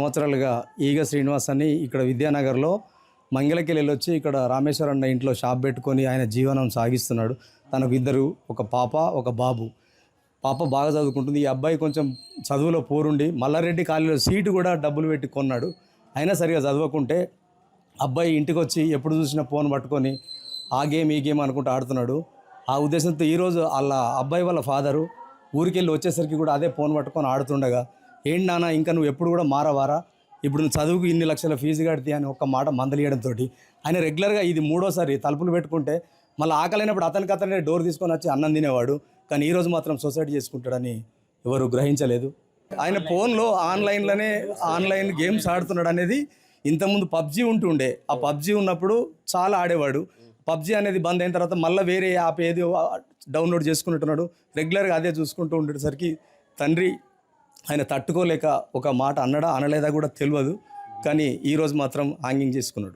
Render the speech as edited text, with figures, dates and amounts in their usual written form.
సంవత్సరాలుగా ఈగ శ్రీనివాస్ అని ఇక్కడ విద్యానగర్లో మంగళకెళ్ళి వెళ్ళొచ్చి ఇక్కడ రామేశ్వర అన్న ఇంట్లో షాప్ పెట్టుకొని ఆయన జీవనం సాగిస్తున్నాడు. తనకు ఇద్దరు, ఒక పాప ఒక బాబు. పాప బాగా చదువుకుంటుంది. ఈ అబ్బాయి కొంచెం చదువులో పోరుండి మల్లారెడ్డి కాలేజీలో సీటు కూడా డబ్బులు పెట్టి కొన్నాడు. అయినా సరిగా చదవకుంటే అబ్బాయి ఇంటికి వచ్చి ఎప్పుడు చూసినా ఫోన్ పట్టుకొని ఆ గేమ్ ఈ గేమ్ అనుకుంటూ ఆడుతున్నాడు. ఆ ఉద్దేశంతో ఈరోజు వాళ్ళ అబ్బాయి వాళ్ళ ఫాదరు ఊరికెళ్ళి వచ్చేసరికి కూడా అదే ఫోన్ పట్టుకొని ఆడుతుండగా, ఏంటి నాన్న ఇంకా నువ్వు ఎప్పుడు కూడా మారవారా, ఇప్పుడు నువ్వు చదువుకు ఇన్ని లక్షల ఫీజు కడితే అని ఒక్క మాట మందలియడంతో ఆయన రెగ్యులర్గా ఇది మూడోసారి తలుపులు పెట్టుకుంటే మళ్ళీ ఆకలైనప్పుడు అతనే డోర్ తీసుకొని వచ్చి అన్నం తినేవాడు. కానీ ఈరోజు మాత్రం సొసైటీ చేసుకుంటాడని ఎవరు గ్రహించలేదు. ఆయన ఫోన్లో ఆన్లైన్ గేమ్స్ ఆడుతున్నాడు అనేది ఇంతకుముందు పబ్జీ ఉంటుండే. ఆ పబ్జీ ఉన్నప్పుడు చాలా ఆడేవాడు. పబ్జీ అనేది బంద్ అయిన తర్వాత మళ్ళీ వేరే యాప్ ఏది డౌన్లోడ్ చేసుకుంటున్నాడు. రెగ్యులర్గా అదే చూసుకుంటూ ఉండేసరికి తండ్రి ఆయన తట్టుకోలేక ఒక మాట అన్నడా అనలేదా కూడా తెలియదు. కానీ ఈరోజు మాత్రం హ్యాంగింగ్ చేసుకున్నాడు.